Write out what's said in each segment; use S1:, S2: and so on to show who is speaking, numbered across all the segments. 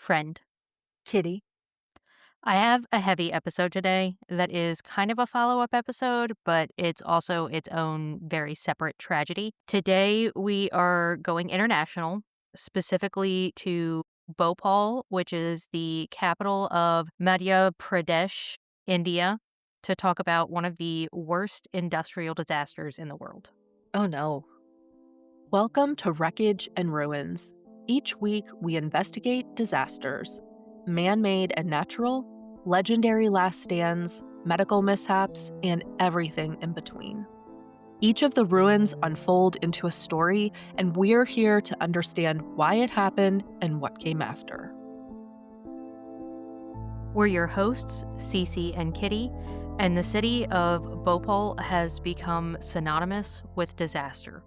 S1: Friend,
S2: Kitty.
S1: I have a heavy episode today that is kind of a follow up episode, but it's also its own very separate tragedy. Today, we are going international, specifically to Bhopal, which is the capital of Madhya Pradesh, India, to talk about one of the worst industrial disasters in the world.
S2: Oh no. Welcome to Wreckage and Ruins. Each week, we investigate disasters man made and natural, legendary last stands, medical mishaps, and everything in between. Each of the ruins unfold into a story, and we're here to understand why it happened and what came after.
S1: We're your hosts, Cece and Kitty, and the city of Bhopal has become synonymous with disaster.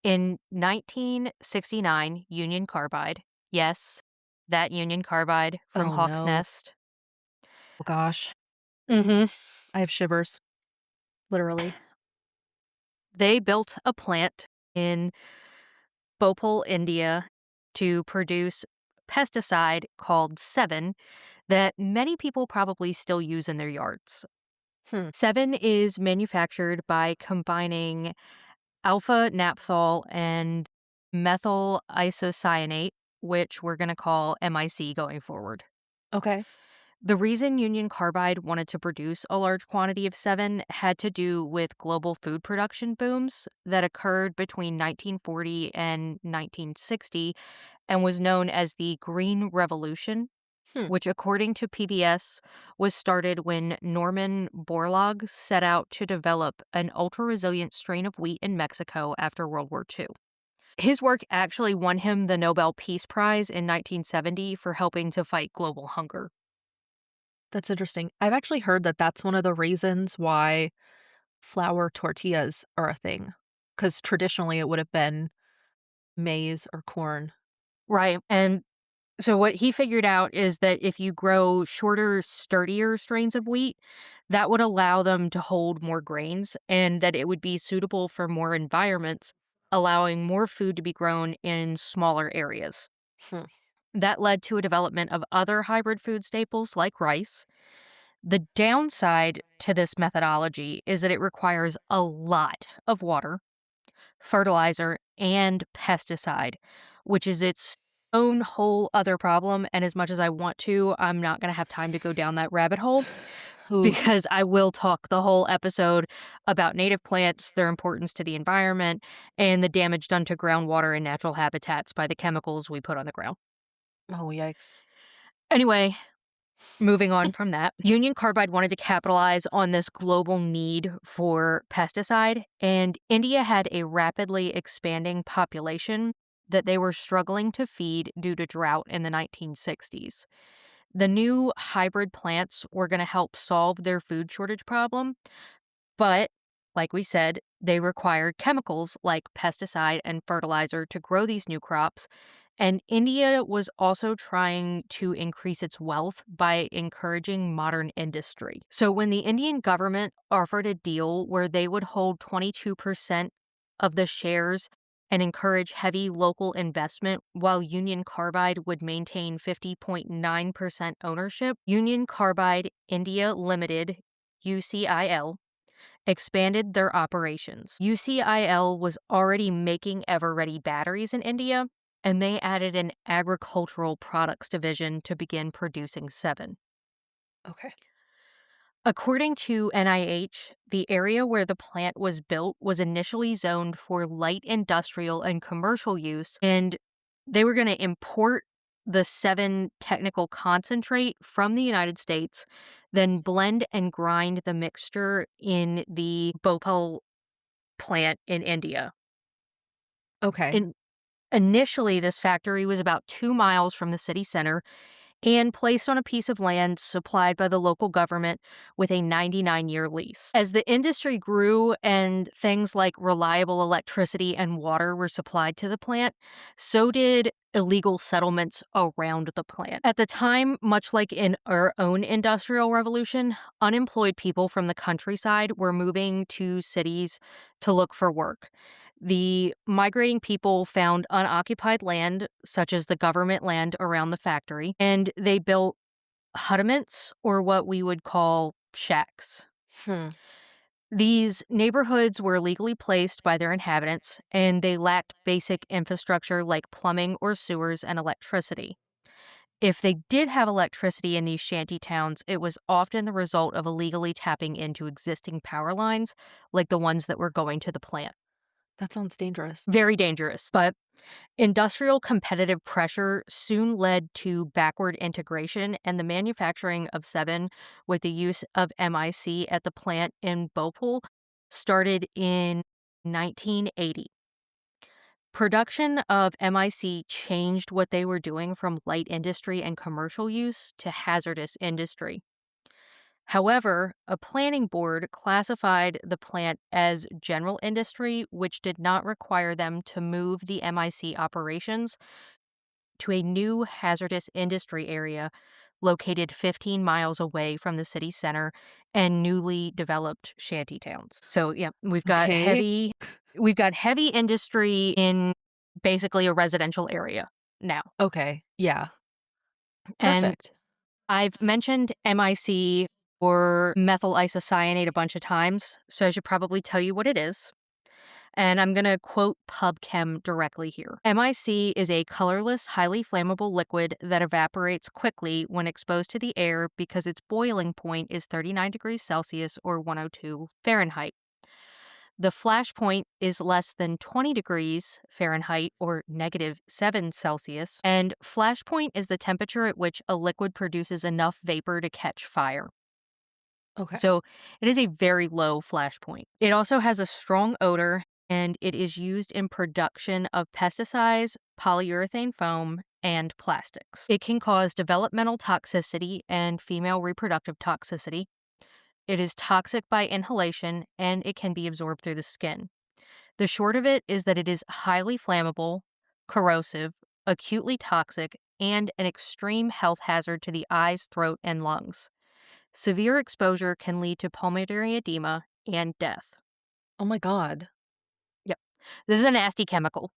S1: In 1969, Union Carbide, yes, that Union Carbide from
S2: Oh
S1: Hawk's
S2: no.
S1: Nest.
S2: Oh gosh.
S1: Mm-hmm.
S2: I have shivers. Literally.
S1: They built a plant in Bhopal, India, to produce pesticide called Sevin that many people probably still use in their yards.
S2: Hmm.
S1: Sevin is manufactured by combining alpha naphthol and methyl isocyanate, which we're going to call MIC going forward.
S2: Okay.
S1: The reason Union Carbide wanted to produce a large quantity of Sevin had to do with global food production booms that occurred between 1940 and 1960 and was known as the Green Revolution,
S2: Hmm.
S1: which, according to PBS, was started when Norman Borlaug set out to develop an ultra resilient strain of wheat in Mexico after World War II. His work actually won him the Nobel Peace Prize in 1970 for helping to fight global hunger.
S2: That's interesting. I've actually heard that that's one of the reasons why flour tortillas are a thing. Because traditionally it would have been maize or corn.
S1: Right. And so what he figured out is that if you grow shorter, sturdier strains of wheat, that would allow them to hold more grains and that it would be suitable for more environments, allowing more food to be grown in smaller areas.
S2: Hmm.
S1: That led to a development of other hybrid food staples like rice. The downside to this methodology is that it requires a lot of water, fertilizer, and pesticide, which is its own whole other problem. And as much as I want to, I'm not going to have time to go down that rabbit hole
S2: Oof.
S1: because I will talk the whole episode about native plants, their importance to the environment, and the damage done to groundwater and natural habitats by the chemicals we put on the ground.
S2: Oh, yikes.
S1: Anyway, moving on from that, Union Carbide wanted to capitalize on this global need for pesticide, and India had a rapidly expanding population that they were struggling to feed due to drought in the 1960s. The new hybrid plants were going to help solve their food shortage problem, but like we said, they required chemicals like pesticide and fertilizer to grow these new crops. And India was also trying to increase its wealth by encouraging modern industry. So when the Indian government offered a deal where they would hold 22% of the shares and encourage heavy local investment while Union Carbide would maintain 50.9% ownership, Union Carbide India Limited, UCIL, expanded their operations. UCIL was already making ever-ready batteries in India, and they added an agricultural products division to begin producing Sevin.
S2: Okay.
S1: According to NIH, the area where the plant was built was initially zoned for light industrial and commercial use, and they were going to import the Sevin technical concentrate from the United States, then blend and grind the mixture in the Bhopal plant in India.
S2: Okay.
S1: In, Initially, this factory was about 2 miles from the city center and placed on a piece of land supplied by the local government with a 99-year lease. As the industry grew and things like reliable electricity and water were supplied to the plant, so did illegal settlements around the plant. At the time, much like in our own industrial revolution, unemployed people from the countryside were moving to cities to look for work. The migrating people found unoccupied land, such as the government land around the factory, and they built hutments, or what we would call shacks.
S2: Hmm.
S1: These neighborhoods were legally placed by their inhabitants, and they lacked basic infrastructure like plumbing or sewers and electricity. If they did have electricity in these shanty towns, it was often the result of illegally tapping into existing power lines, like the ones that were going to the plant.
S2: That sounds dangerous.
S1: Very dangerous. But industrial competitive pressure soon led to backward integration and the manufacturing of Seven with the use of MIC at the plant in Bhopal started in 1980. Production of MIC changed what they were doing from light industry and commercial use to hazardous industry. However, a planning board classified the plant as general industry, which did not require them to move the MIC operations to a new hazardous industry area located 15 miles away from the city center and newly developed shanty towns. So, yeah,
S2: Okay.
S1: we've got heavy industry in basically a residential area now.
S2: Okay. Yeah.
S1: And
S2: Perfect.
S1: I've mentioned MIC or methyl isocyanate a bunch of times, so I should probably tell you what it is. And I'm going to quote PubChem directly here. MIC is a colorless, highly flammable liquid that evaporates quickly when exposed to the air because its boiling point is 39 degrees Celsius or 102 Fahrenheit. The flash point is less than 20 degrees Fahrenheit or -7 Celsius, and flash point is the temperature at which a liquid produces enough vapor to catch fire.
S2: Okay.
S1: So it is a very low flash point. It also has a strong odor and it is used in production of pesticides, polyurethane foam, and plastics. It can cause developmental toxicity and female reproductive toxicity. It is toxic by inhalation and it can be absorbed through the skin. The short of it is that it is highly flammable, corrosive, acutely toxic, and an extreme health hazard to the eyes, throat, and lungs. Severe exposure can lead to pulmonary edema and death.
S2: Oh my God.
S1: Yep. This is a nasty chemical.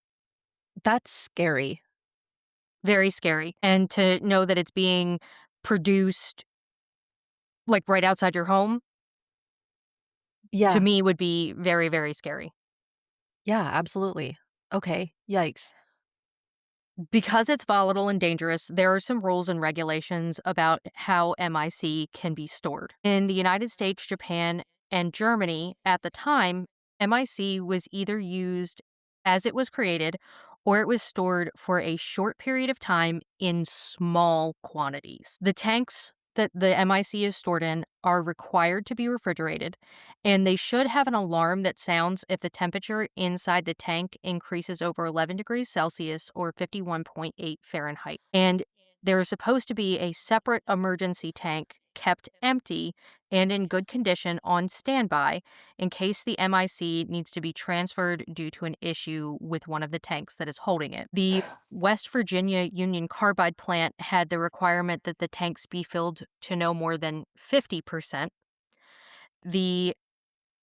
S2: That's scary.
S1: Very scary. And to know that it's being produced like right outside your home, to
S2: Yeah.
S1: me would be very, very scary.
S2: Yeah, absolutely. Okay. Yikes.
S1: Because it's volatile and dangerous, there are some rules and regulations about how MIC can be stored. In the United States, Japan, and Germany at the time, MIC was either used as it was created or it was stored for a short period of time in small quantities. The tanks that the MIC is stored in are required to be refrigerated, and they should have an alarm that sounds if the temperature inside the tank increases over 11 degrees Celsius or 51.8 Fahrenheit. And there is supposed to be a separate emergency tank kept empty and in good condition on standby in case the MIC needs to be transferred due to an issue with one of the tanks that is holding it. The West Virginia Union Carbide plant had the requirement that the tanks be filled to no more than 50%. The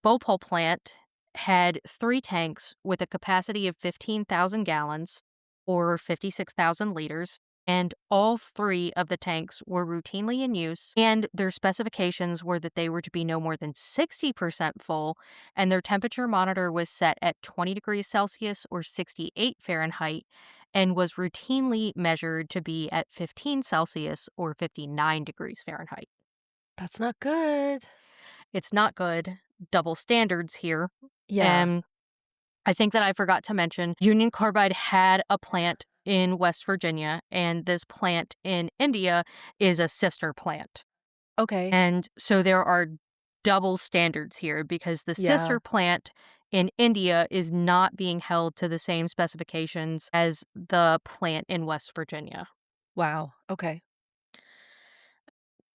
S1: Bhopal plant had 3 tanks with a capacity of 15,000 gallons or 56,000 liters, and all 3 of the tanks were routinely in use, and their specifications were that they were to be no more than 60% full, and their temperature monitor was set at 20 degrees Celsius or 68 Fahrenheit, and was routinely measured to be at 15 Celsius or 59 degrees Fahrenheit.
S2: That's not good.
S1: It's not good. Double standards here.
S2: Yeah.
S1: And I think that I forgot to mention Union Carbide had a plant in West Virginia, and this plant in India is a sister plant.
S2: Okay.
S1: And so there are double standards here because the
S2: Yeah.
S1: sister plant in India is not being held to the same specifications as the plant in West Virginia.
S2: Wow. Okay.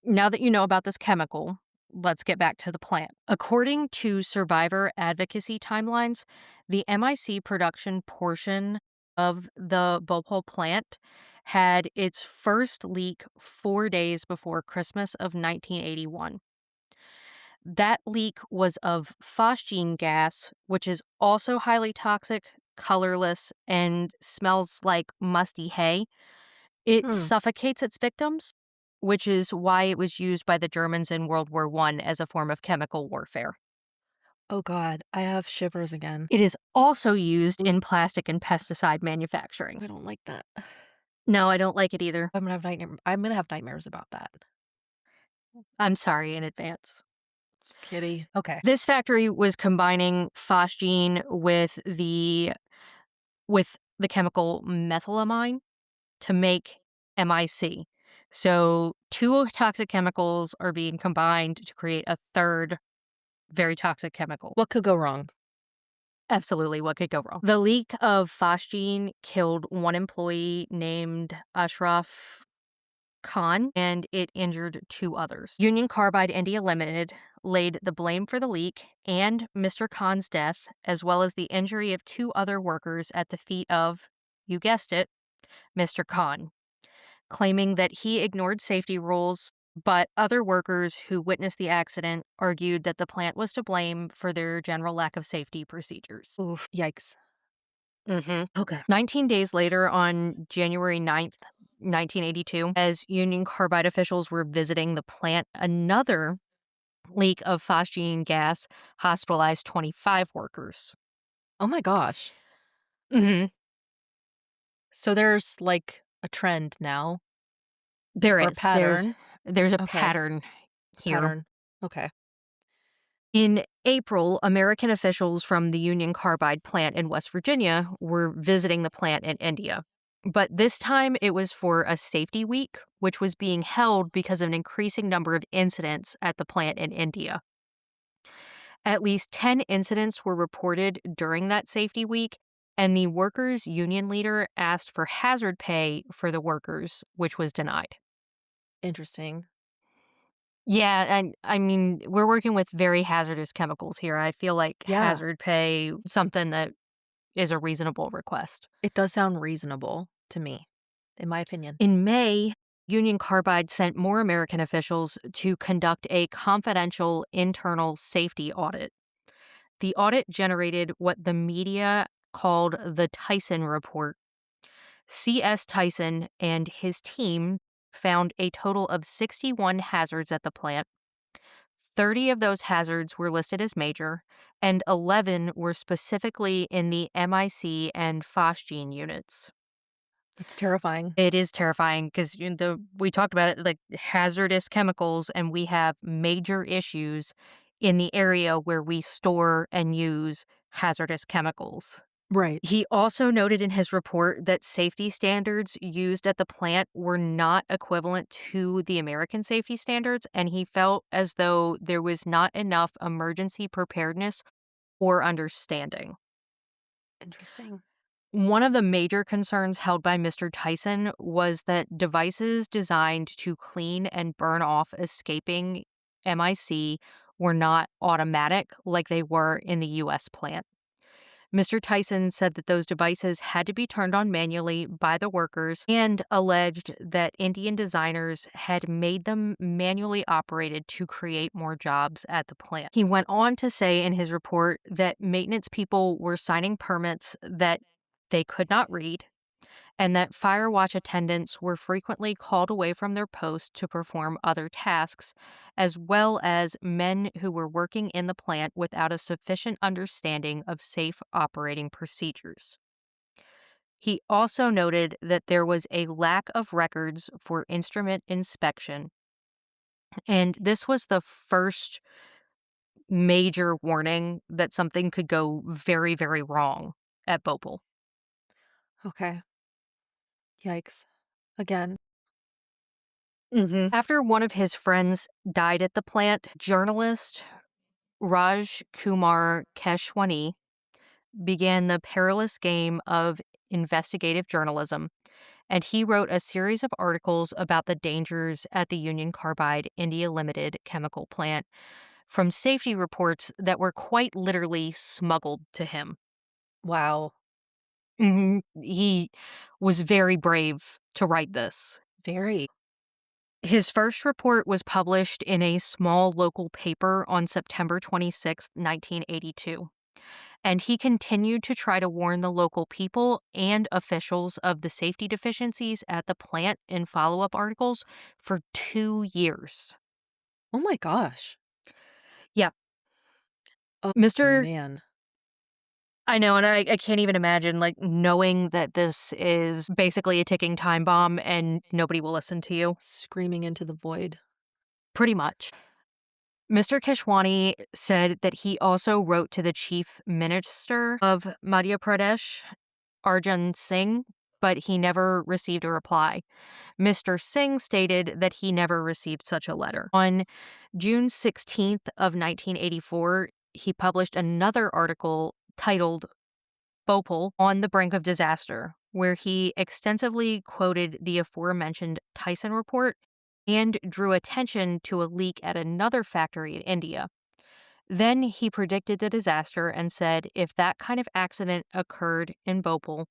S1: Now that you know about this chemical, let's get back to the plant. According to survivor advocacy timelines, the MIC production portion of the Bhopal plant had its first leak 4 days before Christmas of 1981. That leak was of phosgene gas, which is also highly toxic, colorless, and smells like musty hay. It
S2: Hmm.
S1: suffocates its victims, which is why it was used by the Germans in World War I as a form of chemical warfare.
S2: Oh god, I have shivers again.
S1: It is also used in plastic and pesticide manufacturing.
S2: I don't like that.
S1: No, I don't like it either.
S2: I'm gonna have nightmares about that.
S1: I'm sorry in advance.
S2: Kitty. Okay.
S1: This factory was combining phosgene with the chemical methylamine to make MIC. So, two toxic chemicals are being combined to create a third very toxic chemical.
S2: What could go wrong?
S1: Absolutely, what could go wrong? The leak of phosgene killed one employee named Ashraf Khan, and it injured two others. Union Carbide India Limited laid the blame for the leak and Mr. Khan's death, as well as the injury of two other workers at the feet of, you guessed it, Mr. Khan, claiming that he ignored safety rules. But other workers who witnessed the accident argued that the plant was to blame for their general lack of safety procedures.
S2: Oof. Yikes.
S1: Mm-hmm.
S2: Okay.
S1: 19 days later, on January 9th, 1982, as Union Carbide officials were visiting the plant, another leak of phosgene gas hospitalized 25 workers.
S2: Oh my gosh.
S1: Hmm.
S2: So there's, like, a trend now
S1: There
S2: or a
S1: is. There's
S2: pattern?
S1: there's a
S2: Okay.
S1: pattern here.
S2: Pattern. Okay.
S1: In April, American officials from the Union Carbide plant in West Virginia were visiting the plant in India. But this time it was for a safety week, which was being held because of an increasing number of incidents at the plant in India. At least 10 incidents were reported during that safety week, and the workers' union leader asked for hazard pay for the workers, which was denied.
S2: Interesting.
S1: Yeah, and I mean, we're working with very hazardous chemicals here. I feel like
S2: Yeah.
S1: hazard pay, something that is a reasonable request.
S2: It does sound reasonable to me, in my opinion.
S1: In May, Union Carbide sent more American officials to conduct a confidential internal safety audit. The audit generated what the media called the Tyson Report. C.S. Tyson and his team found a total of 61 hazards at the plant. 30 of those hazards were listed as major, and 11 were specifically in the MIC and phosgene units.
S2: That's terrifying.
S1: It is terrifying because we talked about it, like hazardous chemicals, and we have major issues in the area where we store and use hazardous chemicals.
S2: Right.
S1: He also noted in his report that safety standards used at the plant were not equivalent to the American safety standards, and he felt as though there was not enough emergency preparedness or understanding.
S2: Interesting.
S1: One of the major concerns held by Mr. Tyson was that devices designed to clean and burn off escaping MIC were not automatic like they were in the U.S. plant. Mr. Tyson said that those devices had to be turned on manually by the workers and alleged that Indian designers had made them manually operated to create more jobs at the plant. He went on to say in his report that maintenance people were signing permits that they could not read, and that fire watch attendants were frequently called away from their post to perform other tasks, as well as men who were working in the plant without a sufficient understanding of safe operating procedures. He also noted that there was a lack of records for instrument inspection, and this was the first major warning that something could go very, very wrong at Bhopal.
S2: Okay. Yikes. Again.
S1: After one of his friends died at the plant, journalist Raj Kumar Keshwani began the perilous game of investigative journalism, and he wrote a series of articles about the dangers at the Union Carbide India Limited chemical plant from safety reports that were quite literally smuggled to him.
S2: Wow.
S1: He was very brave to write this.
S2: Very.
S1: His first report was published in a small local paper on September 26, 1982, and he continued to try to warn the local people and officials of the safety deficiencies at the plant in follow up articles for 2 years.
S2: Oh my gosh.
S1: Yeah,
S2: Oh
S1: Mr.
S2: man.
S1: I know, and I can't even imagine, like, knowing that this is basically a ticking time bomb and nobody will listen to you.
S2: Screaming into the void.
S1: Pretty much. Mr. Kishwani said that he also wrote to the chief minister of Madhya Pradesh, Arjun Singh, but he never received a reply. Mr. Singh stated that he never received such a letter. On June 16th of 1984, he published another article titled Bhopal on the brink of disaster, where he extensively quoted the aforementioned Tyson report and drew attention to a leak at another factory in India. Then he predicted the disaster and said if that kind of accident occurred in Bhopal,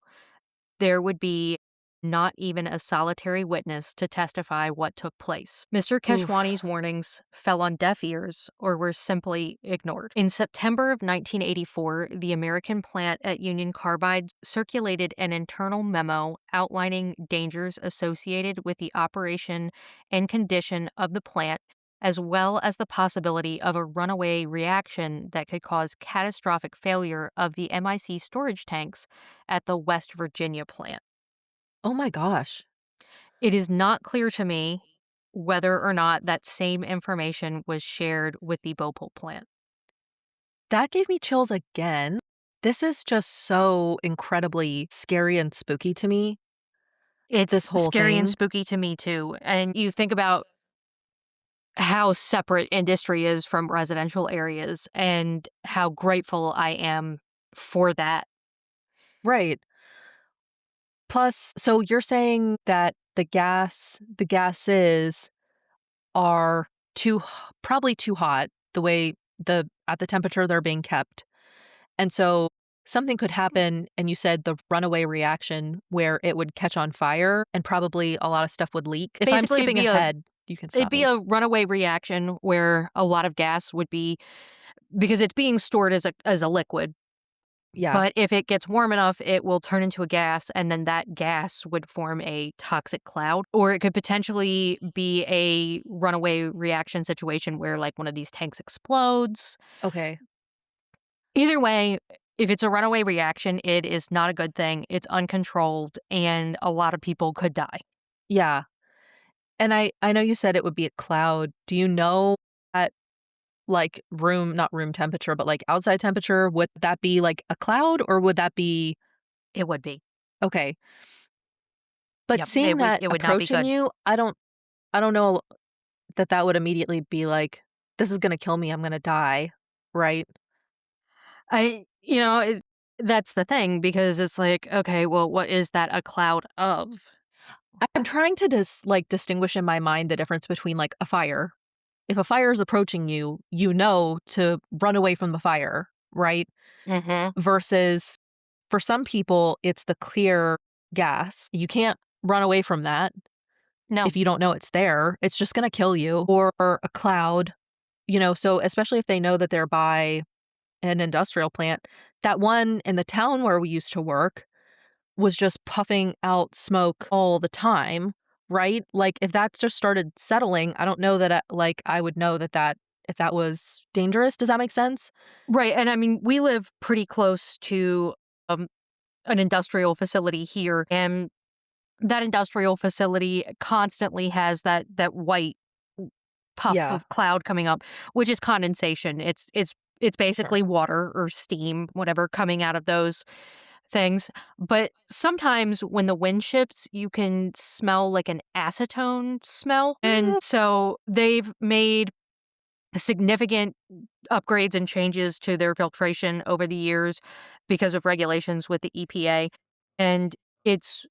S1: there would be not even a solitary witness to testify what took place. Mr.
S2: Oof.
S1: Keshwani's warnings fell on deaf ears or were simply ignored. In September of 1984, the American plant at Union Carbide circulated an internal memo outlining dangers associated with the operation and condition of the plant, as well as the possibility of a runaway reaction that could cause catastrophic failure of the MIC storage tanks at the West Virginia plant.
S2: Oh my gosh.
S1: It is not clear to me whether or not that same information was shared with the Bhopal plant.
S2: That gave me chills again. This is just so incredibly scary and spooky to me, this
S1: It's
S2: whole
S1: scary and
S2: thing.
S1: spooky to me too. And you think about how separate industry is from residential areas and how grateful I am for that.
S2: Right. Plus, so you're saying that the gases are probably too hot the way at the temperature they're being kept. And so something could happen, and you said the runaway reaction where it would catch on fire and probably a lot of stuff would leak. If I'm
S1: Basically,
S2: skipping ahead, you can
S1: it'd
S2: stop
S1: be
S2: me.
S1: a runaway reaction where a lot of gas would be because it's being stored as a liquid.
S2: Yeah.
S1: But if it gets warm enough, it will turn into a gas, and then that gas would form a toxic cloud. Or it could potentially be a runaway reaction situation where, like, one of these tanks explodes.
S2: Okay.
S1: Either way, if it's a runaway reaction, it is not a good thing. It's uncontrolled, and a lot of people could die.
S2: Yeah. And I know you said it would be a cloud. Do you know at, like, not room temperature, but, like, outside temperature, would that be, like, a cloud, or would that be
S1: It would be.
S2: okay. But
S1: Yep.
S2: seeing that
S1: It would not be
S2: approaching
S1: good.
S2: you, I don't know that that would immediately be like, "This is gonna kill me, I'm gonna die," right?
S1: That's the thing because it's like, okay, well, what is that a cloud of?
S2: I'm trying to distinguish in my mind the difference between, like, a fire. If a fire is approaching you, you know to run away from the fire, right?
S1: Mhm.
S2: Versus for some people, it's the clear gas. You can't run away from that
S1: No.
S2: if you don't know it's there. It's just gonna kill you. Or a cloud, so especially if they know that they're by an industrial plant. That one in the town where we used to work was just puffing out smoke all the time, right? Like, if that just started settling, I don't know that I would know that if that was dangerous. Does that make sense?
S1: Right, and I mean, we live pretty close to, um, an industrial facility here, and that industrial facility constantly has that white puff
S2: Yeah,
S1: of cloud coming up, which is condensation. It's
S2: sure.
S1: basically water or steam, whatever, coming out of those things, but sometimes when the wind shifts, you can smell, like, an acetone smell, and
S2: Mm.
S1: so they've made significant upgrades and changes to their filtration over the years because of regulations with the EPA, and it's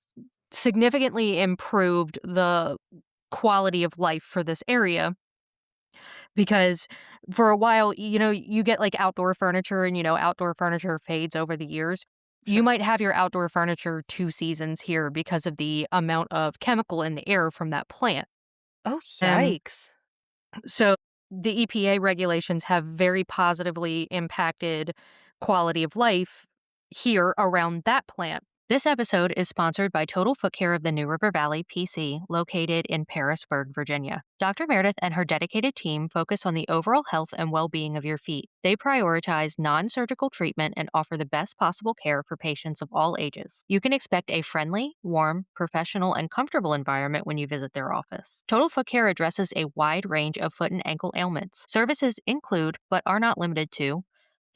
S1: significantly improved the quality of life for this area because for a while, you get like outdoor furniture and outdoor furniture fades over the years. You
S2: Sure.
S1: might have your outdoor furniture 2 seasons here because of the amount of chemical in the air from that plant.
S2: Oh,
S1: Um,
S2: yikes.
S1: so the EPA regulations have very positively impacted quality of life here around that plant. This episode is sponsored by Total Foot Care of the New River Valley, PC, located in Parisburg, Virginia. Dr. Meredith and her dedicated team focus on the overall health and well being of your feet. They prioritize non surgical treatment and offer the best possible care for patients of all ages. You can expect a friendly, warm, professional, and comfortable environment when you visit their office. Total Foot Care addresses a wide range of foot and ankle ailments. Services include, but are not limited to,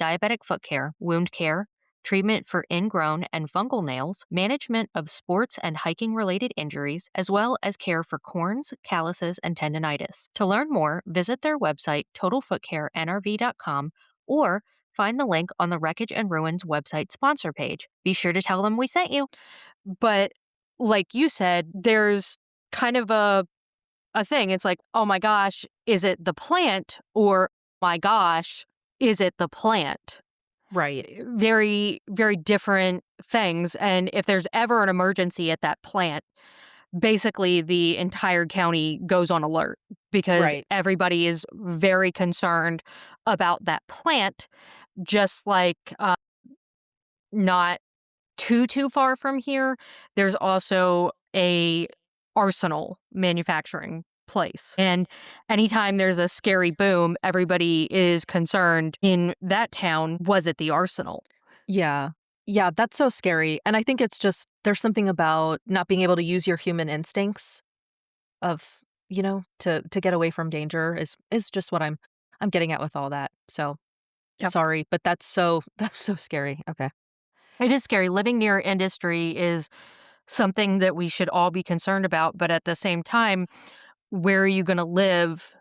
S1: diabetic foot care, wound care, treatment for ingrown and fungal nails, management of sports and hiking related injuries, as well as care for corns, calluses, and tendonitis. To learn more, visit their website, totalfootcarenrv.com, or find the link on the Wreckage and Ruins website sponsor page. Be sure to tell them we sent you. But like you said, there's kind of a thing. It's like, oh my gosh, is it the plant? Or my gosh, is it the plant?
S2: Right.
S1: Very, very different things. And if there's ever an emergency at that plant, basically the entire county goes on alert because
S2: Right.
S1: everybody is very concerned about that plant, just like not too far from here, there's also a arsenal manufacturing place. And anytime there's a scary boom, everybody is concerned in that town, was it the arsenal?
S2: Yeah. Yeah, that's so scary. And I think it's just there's something about not being able to use your human instincts of, to get away from danger is just what I'm getting at with all that. So,
S1: Yep.
S2: sorry, but that's so that's so scary. Okay.
S1: It is scary. Living near industry is something that we should all be concerned about. But at the same time, where are you going to live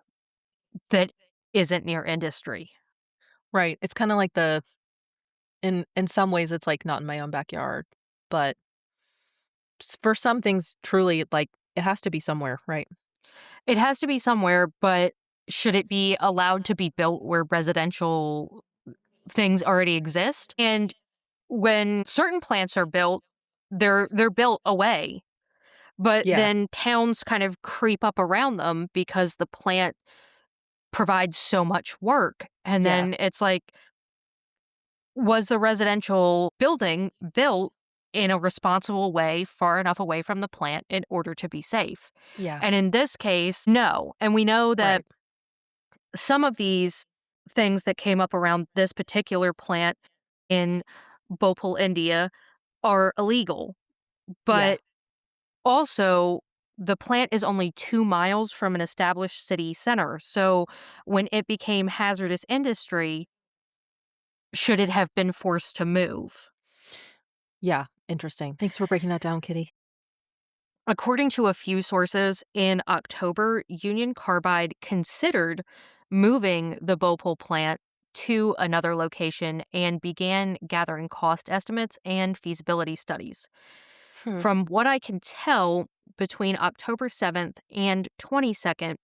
S1: that isn't near industry?
S2: Right. It's kind of like the in some ways it's like not in my own backyard, but for some things truly like it has to be somewhere, right?
S1: It has to be somewhere, but should it be allowed to be built where residential things already exist? And when certain plants are built, they're built away, but
S2: Yeah.
S1: then towns kind of creep up around them because the plant provides so much work. And
S2: Yeah.
S1: then it's like, was the residential building built in a responsible way far enough away from the plant in order to be safe?
S2: Yeah.
S1: And in this case, no. And we know that
S2: Right.
S1: some of these things that came up around this particular plant in Bhopal, India are illegal.
S2: Yeah.
S1: But also, the plant is only 2 miles from an established city center. So when it became hazardous industry, should it have been forced to move?
S2: Yeah. Interesting. Thanks for breaking that down, Kitty.
S1: According to a few sources, in October, Union Carbide considered moving the Bhopal plant to another location and began gathering cost estimates and feasibility studies.
S2: Hmm.
S1: From what I can tell, between October 7th and 22nd,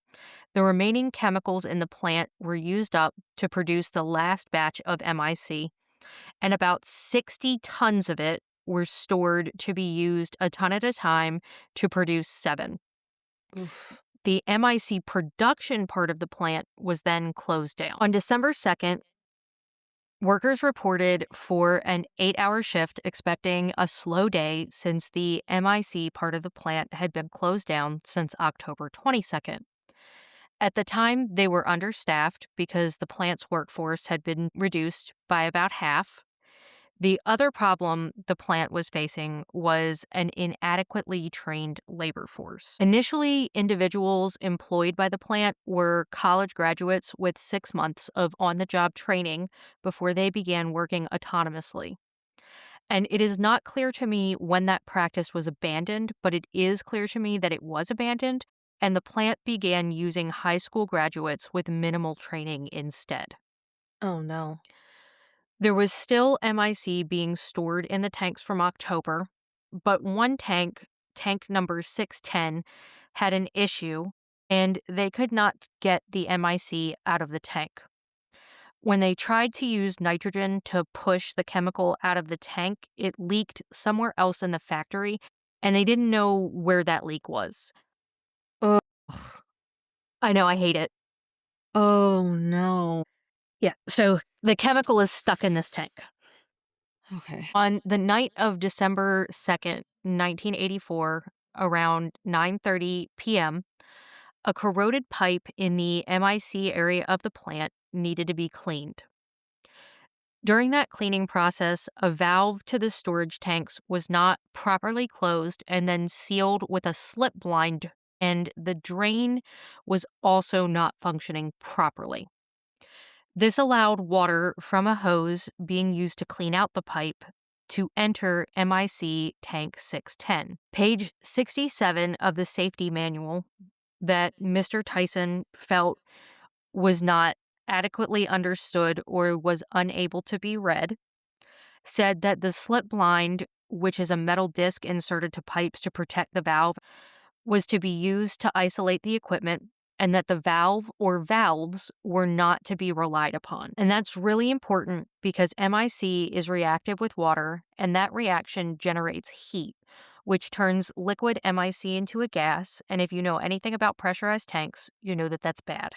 S1: the remaining chemicals in the plant were used up to produce the last batch of MIC, and about 60 tons of it were stored to be used a ton at a time to produce 7.
S2: Oof.
S1: The MIC production part of the plant was then closed down. On December 2nd, workers reported for an 8-hour shift, expecting a slow day since the MIC part of the plant had been closed down since October 22nd. At the time, they were understaffed because the plant's workforce had been reduced by about half. The other problem the plant was facing was an inadequately trained labor force. Initially, individuals employed by the plant were college graduates with 6 months of on the job training before they began working autonomously. And it is not clear to me when that practice was abandoned, but it is clear to me that it was abandoned, and the plant began using high school graduates with minimal training instead.
S2: Oh no.
S1: There was still MIC being stored in the tanks from October, but one tank, tank number 610, had an issue and they could not get the MIC out of the tank. When they tried to use nitrogen to push the chemical out of the tank, it leaked somewhere else in the factory and they didn't know where that leak was.
S2: Ugh.
S1: I know, I hate it.
S2: Oh, no.
S1: Yeah, so the chemical is stuck in this tank.
S2: Okay.
S1: On the night of December 2nd, 1984, around 9:30 p.m., a corroded pipe in the MIC area of the plant needed to be cleaned. During that cleaning process, a valve to the storage tanks was not properly closed and then sealed with a slip blind, and the drain was also not functioning properly. This allowed water from a hose being used to clean out the pipe to enter MIC tank 610. Page 67 of the safety manual that Mr. Tyson felt was not adequately understood or was unable to be read said that the slip blind, which is a metal disc inserted to pipes to protect the valve, was to be used to isolate the equipment and that the valve or valves were not to be relied upon. And that's really important because MIC is reactive with water, and that reaction generates heat, which turns liquid MIC into a gas. And if you know anything about pressurized tanks, you know that that's bad.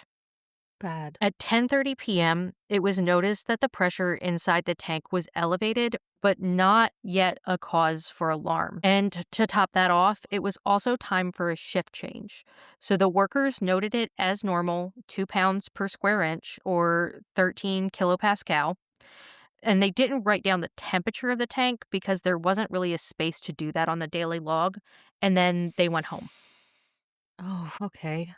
S2: Bad.
S1: At 10:30 p.m., it was noticed that the pressure inside the tank was elevated, but not yet a cause for alarm. And to top that off, it was also time for a shift change. So the workers noted it as normal, 2 pounds per square inch or 13 kilopascal. And they didn't write down the temperature of the tank because there wasn't really a space to do that on the daily log. And then they went home.
S2: Oh, okay.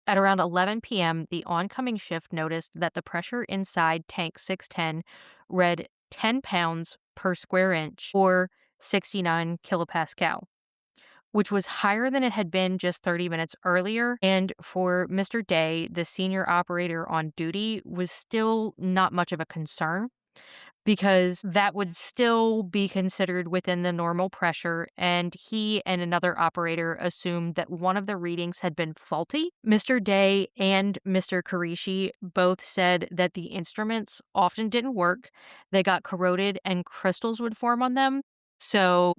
S1: At around 11 p.m., the oncoming shift noticed that the pressure inside tank 610 read 10 pounds per square inch or 69 kilopascal, which was higher than it had been just 30 minutes earlier. And for Mr. Day, the senior operator on duty, was still not much of a concern because that would still be considered within the normal pressure, and he and another operator assumed that one of the readings had been faulty. Mr. Day and Mr. Karishi both said that the instruments often didn't work, they got corroded, and crystals would form on them. So,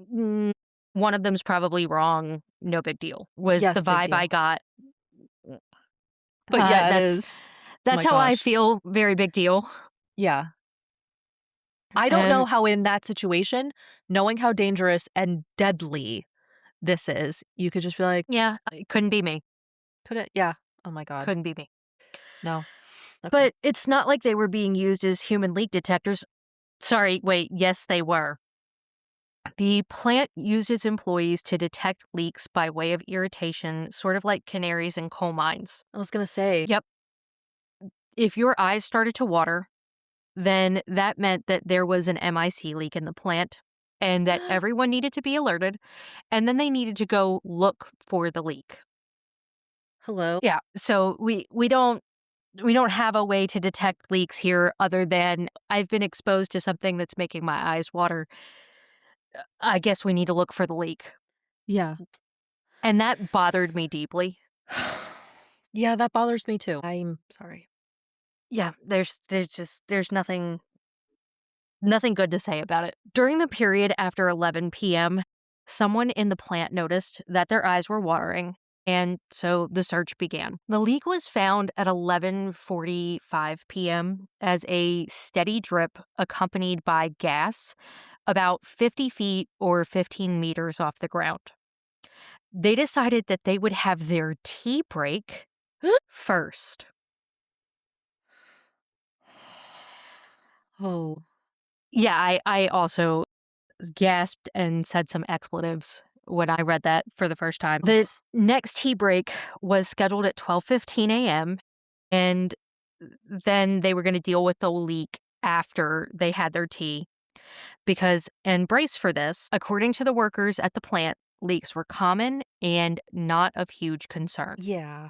S1: one of them's probably wrong, no big deal, was
S2: Yes,
S1: the
S2: big
S1: vibe I
S2: deal.
S1: got.
S2: But yeah, it
S1: That's
S2: is. Oh
S1: that's
S2: my
S1: how I
S2: gosh.
S1: feel, very big deal.
S2: Yeah. I don't know
S1: And
S2: how in that situation, knowing how dangerous and deadly this is, you could just be like,
S1: yeah, it couldn't be me.
S2: "Could it?" Yeah. Oh my god.
S1: Couldn't be me.
S2: No. Okay.
S1: But it's not like they were being used as human leak detectors. Sorry, wait, yes, they were. The plant used its employees to detect leaks by way of irritation, sort of like canaries in coal mines.
S2: I was gonna say,
S1: Yep. If your eyes started to water, then that meant that there was an MIC leak in the plant and that everyone needed to be alerted, and then they needed to go look for the leak.
S2: "Hello?"
S1: Yeah. So we don't have a way to detect leaks here other than I've been exposed to something that's making my eyes water. I guess we need to look for the leak.
S2: Yeah.
S1: And that bothered me deeply.
S2: Yeah, that bothers me too. I'm sorry.
S1: Yeah, there's nothing good to say about it. During the period after 11 p.m., someone in the plant noticed that their eyes were watering, and so the search began. The leak was found at 11:45 p.m. as a steady drip accompanied by gas about 50 feet or 15 meters off the ground. They decided that they would have their tea break first.
S2: Oh.
S1: Yeah, I also gasped and said some expletives when I read that for the first time. The next tea break was scheduled at 12:15 a.m. and then they were going to deal with the leak after they had their tea because, and brace for this, according to the workers at the plant, leaks were common and not of huge concern.
S2: Yeah.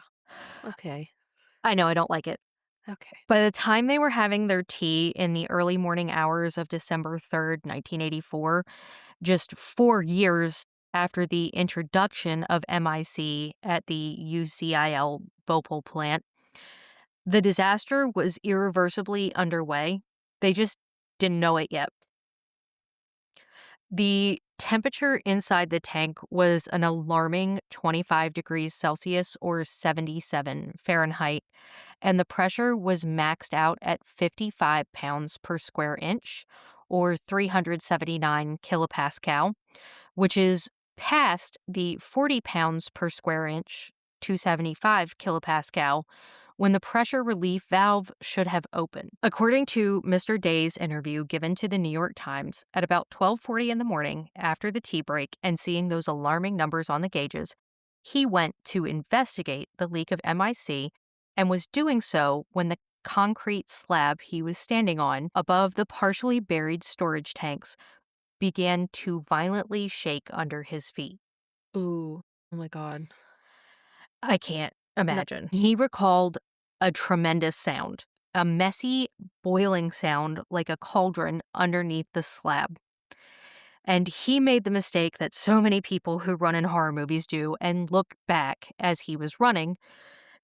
S2: Okay.
S1: I know I don't like it.
S2: Okay.
S1: By the time they were having their tea in the early morning hours of December 3rd, 1984, just 4 years after the introduction of MIC at the UCIL Bhopal plant, the disaster was irreversibly underway. They just didn't know it yet. The temperature inside the tank was an alarming 25 degrees Celsius or 77 Fahrenheit, and the pressure was maxed out at 55 pounds per square inch or 379 kilopascal, which is past the 40 pounds per square inch, 275 kilopascal, when the pressure relief valve should have opened. According to Mr. Day's interview given to the New York Times, at about 12:40 in the morning after the tea break and seeing those alarming numbers on the gauges, he went to investigate the leak of MIC and was doing so when the concrete slab he was standing on above the partially buried storage tanks began to violently shake under his feet.
S2: Ooh. Oh my God.
S1: I can't
S2: No.
S1: imagine. He recalled a tremendous sound, a messy, boiling sound like a cauldron underneath the slab. And he made the mistake that so many people who run in horror movies do and looked back as he was running,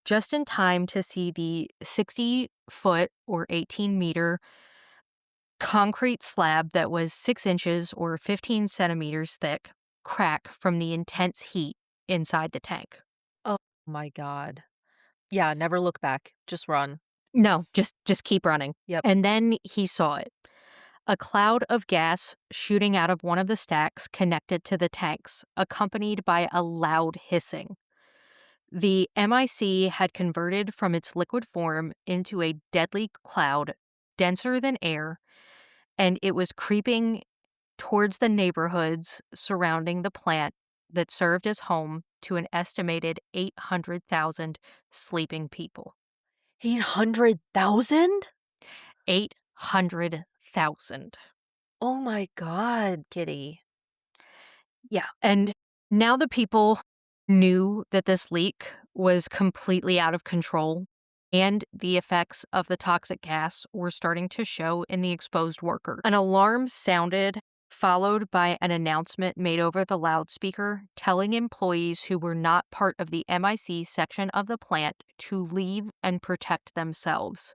S1: just in time to see the 60-foot or 18-meter concrete slab that was 6 inches or 15 centimeters thick crack from the intense heat inside the tank.
S2: Oh my God. Yeah, never look back. Just run.
S1: No, just keep running.
S2: Yep.
S1: And then he saw it. A cloud of gas shooting out of one of the stacks connected to the tanks, accompanied by a loud hissing. The MIC had converted from its liquid form into a deadly cloud, denser than air, and it was creeping towards the neighborhoods surrounding the plant that served as home to an estimated 800,000 sleeping people.
S2: 800,000?
S1: 800,000.
S2: Oh my God, Kitty.
S1: Yeah. And now the people knew that this leak was completely out of control and the effects of the toxic gas were starting to show in the exposed worker. An alarm sounded, followed by an announcement made over the loudspeaker telling employees who were not part of the MIC section of the plant to leave and protect themselves.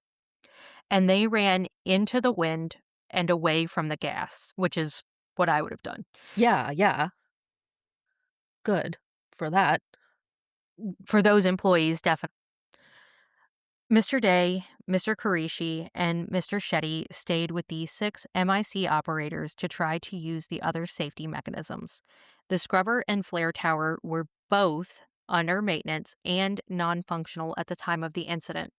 S1: And they ran into the wind and away from the gas, which is what I would have done.
S2: Yeah, yeah. Good for that.
S1: For those employees, definitely. Mr. Day, Mr. Karishi, and Mr. Shetty stayed with the 6 MIC operators to try to use the other safety mechanisms. The scrubber and flare tower were both under maintenance and non-functional at the time of the incident.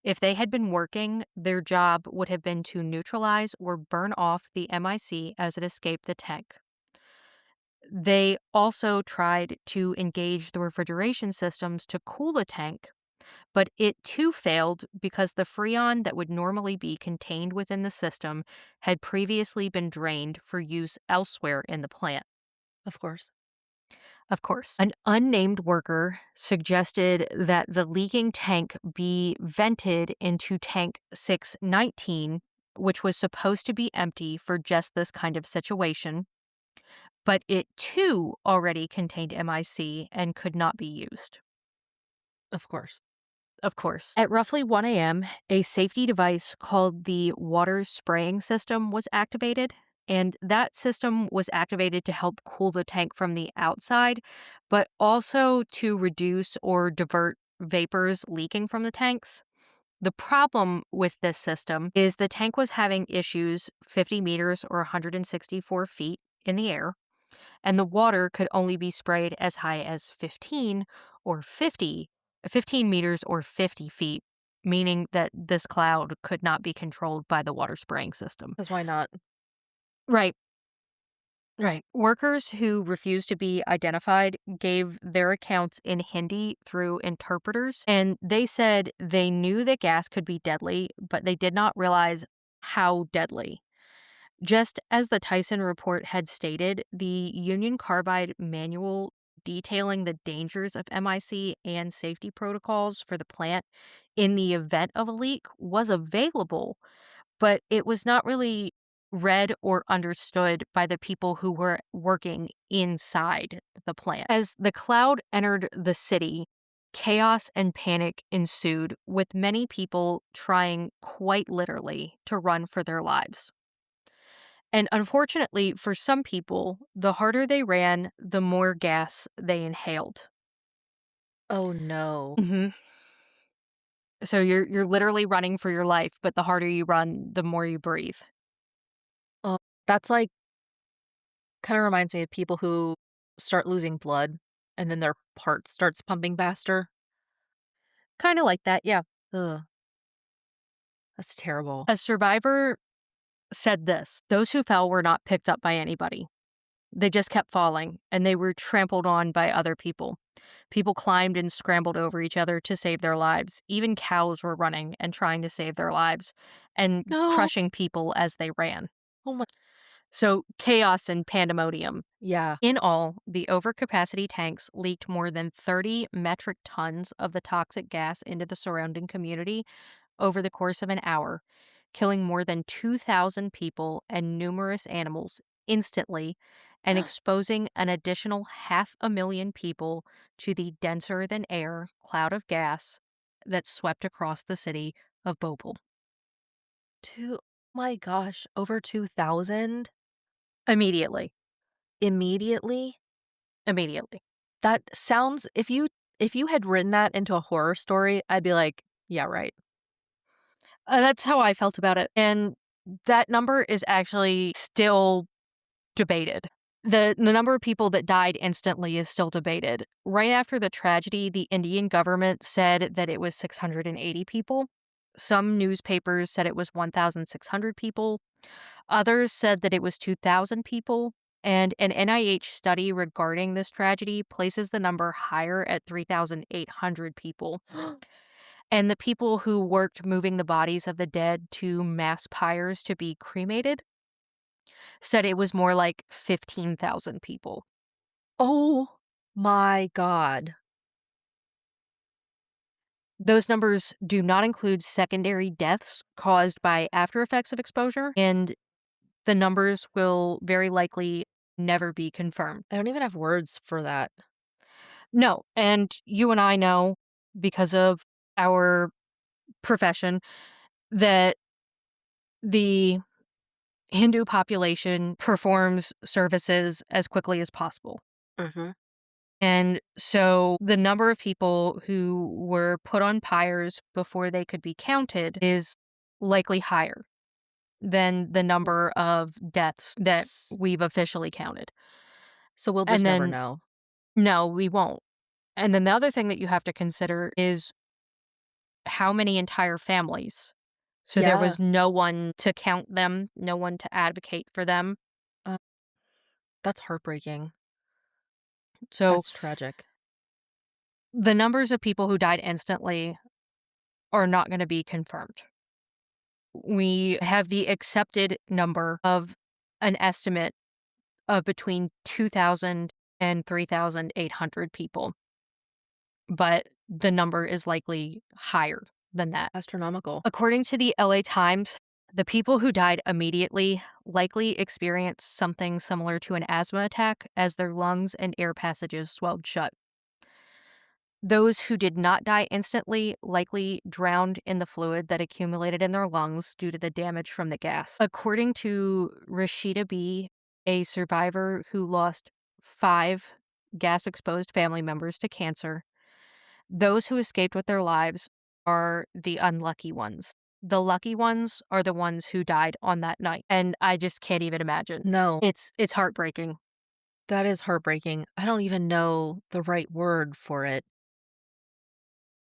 S1: If they had been working, their job would have been to neutralize or burn off the MIC as it escaped the tank. They also tried to engage the refrigeration systems to cool the tank, but it too failed because the freon that would normally be contained within the system had previously been drained for use elsewhere in the plant.
S2: Of course.
S1: Of course, an unnamed worker suggested that the leaking tank be vented into tank 619, which was supposed to be empty for just this kind of situation, but it too already contained MIC and could not be used.
S2: Of course.
S1: Of course. At roughly 1 a.m., a safety device called the water spraying system was activated, and that system was activated to help cool the tank from the outside, but also to reduce or divert vapors leaking from the tanks. The problem with this system is the tank was having issues 50 meters or 164 feet in the air, and the water could only be sprayed as high as 15 meters or 50 feet, meaning that this cloud could not be controlled by the water spraying system.
S2: Because why not?
S1: Right. Right. Workers who refused to be identified gave their accounts in Hindi through interpreters, and they said they knew that gas could be deadly, but they did not realize how deadly. Just as the Tyson report had stated, the Union Carbide manual detailing the dangers of MIC and safety protocols for the plant in the event of a leak was available, but it was not really read or understood by the people who were working inside the plant. As the cloud entered the city, chaos and panic ensued, with many people trying quite literally to run for their lives. And unfortunately, for some people, the harder they ran, the more gas they inhaled.
S2: Oh, no.
S1: Mhm. So you're literally running for your life, but the harder you run, the more you breathe.
S2: Oh, that's like kinda reminds me of people who start losing blood, and then their heart starts pumping faster.
S1: Kinda like that, yeah.
S2: Ugh, that's terrible.
S1: A survivor said this: "Those who fell were not picked up by anybody. They just kept falling, and they were trampled on by other people. People climbed and scrambled over each other to save their lives. Even cows were running and trying to save their lives and
S2: No.
S1: crushing people as they ran."
S2: Oh my.
S1: So, chaos and pandemonium.
S2: Yeah.
S1: In all, the overcapacity tanks leaked more than 30 metric tons of the toxic gas into the surrounding community over the course of an hour, killing more than 2,000 people and numerous animals instantly and exposing an additional 500,000 people to the denser than air cloud of gas that swept across the city of Bhopal.
S2: Two my gosh, over 2,000
S1: Immediately.
S2: immediately?
S1: Immediately.
S2: That sounds if you had written that into a horror story, I'd be like, "Yeah, right."
S1: That's how I felt about it. And that number is actually still debated. The number of people that died instantly is still debated. Right after the tragedy, the Indian government said that it was 680 people. Some newspapers said it was 1,600 people. Others said that it was 2,000 people. And an NIH study regarding this tragedy places the number higher at 3,800 people. And the people who worked moving the bodies of the dead to mass pyres to be cremated said it was more like 15,000 people.
S2: Oh my god.
S1: Those numbers do not include secondary deaths caused by after effects of exposure, and the numbers will very likely never be confirmed.
S2: I don't even have words for that.
S1: No, and you and I know because of our profession that the Hindu population performs services as quickly as possible.
S2: Mhm.
S1: And so the number of people who were put on pyres before they could be counted is likely higher than the number of deaths that
S2: S
S1: we've officially counted.
S2: so we'll
S1: And
S2: just never
S1: then,
S2: know.
S1: no, we won't. And then the other thing that you have to consider is how many entire families. So there
S2: Yeah.
S1: was no one to count them, no one to advocate for them.
S2: Uh, that's heartbreaking.
S1: So
S2: That's tragic.
S1: the numbers of people who died instantly are not going to be confirmed. We have the accepted number of an estimate of between 2,000 and 3,800 people, but the number is likely higher than that.
S2: Astronomical.
S1: According to the LA Times, the people who died immediately likely experienced something similar to an asthma attack as their lungs and air passages swelled shut. Those who did not die instantly likely drowned in the fluid that accumulated in their lungs due to the damage from the gas. According to Rashida B., a survivor who lost 5 gas exposed family members to cancer, those who escaped with their lives are the unlucky ones. The lucky ones are the ones who died on that night. And I just can't even imagine.
S2: No,
S1: It's heartbreaking.
S2: that is heartbreaking. I don't even know the right word for it.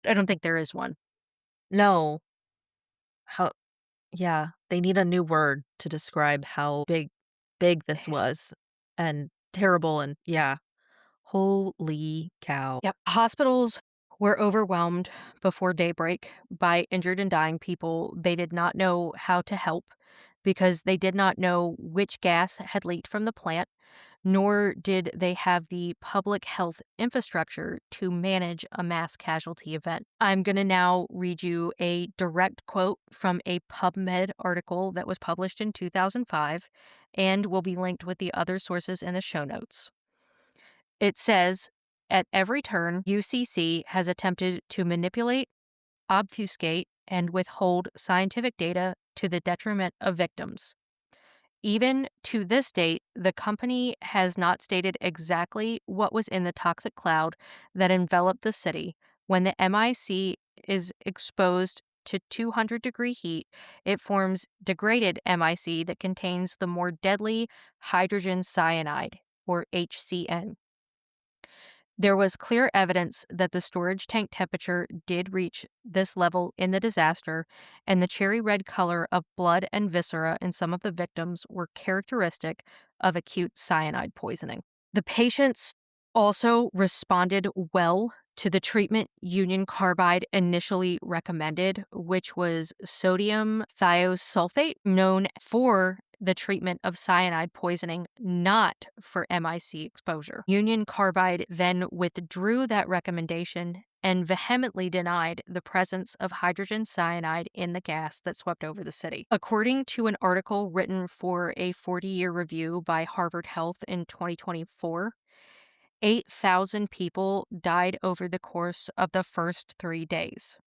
S1: I don't think there is one.
S2: No. How yeah, they need a new word to describe how big this was and terrible and yeah. Holy cow.
S1: Yep. Hospitals were overwhelmed before daybreak by injured and dying people. They did not know how to help because they did not know which gas had leaked from the plant, nor did they have the public health infrastructure to manage a mass casualty event. I'm going to now read you a direct quote from a PubMed article that was published in 2005 and will be linked with the other sources in the show notes. It says, "At every turn, UCC has attempted to manipulate, obfuscate, and withhold scientific data to the detriment of victims. even to this date, the company has not stated exactly what was in the toxic cloud that enveloped the city. When the MIC is exposed to 200-degree heat, it forms degraded MIC that contains the more deadly hydrogen cyanide, or HCN. There was clear evidence that the storage tank temperature did reach this level in the disaster, and the cherry red color of blood and viscera in some of the victims were characteristic of acute cyanide poisoning. The patients also responded well to the treatment Union Carbide initially recommended, which was sodium thiosulfate, known for the treatment of cyanide poisoning, not for MIC exposure. Union Carbide then withdrew that recommendation and vehemently denied the presence of hydrogen cyanide in the gas that swept over the city. According to an article written for a 40-year review by Harvard Health in 2024, 8,000 people died over the course of the first 3 days,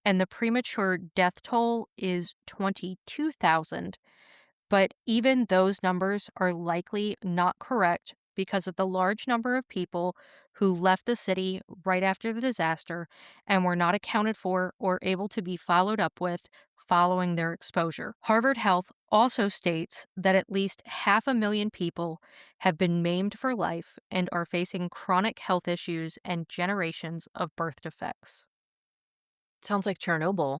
S1: and the premature death toll is 22,000. But even those numbers are likely not correct because of the large number of people who left the city right after the disaster and were not accounted for or able to be followed up with following their exposure. Harvard Health also states that at least 500,000 people have been maimed for life and are facing chronic health issues and generations of birth defects.
S2: Sounds like Chernobyl,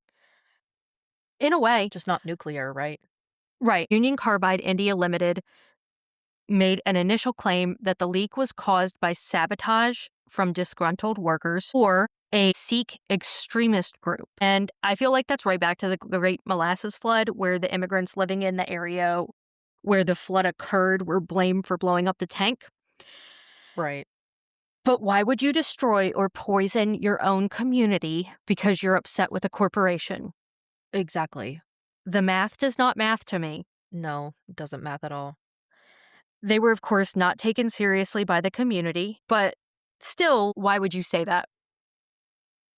S1: In a way,
S2: just not nuclear, right?
S1: right. Union Carbide India Limited made an initial claim that the leak was caused by sabotage from disgruntled workers or a Sikh extremist group. And I feel like that's right back to the Great Molasses Flood, where the immigrants living in the area where the flood occurred were blamed for blowing up the tank.
S2: Right.
S1: But why would you destroy or poison your own community because you're upset with a corporation?
S2: Exactly.
S1: The math does not math to me.
S2: No, it doesn't math at all.
S1: They were, of course, not taken seriously by the community, but still, why would you say that?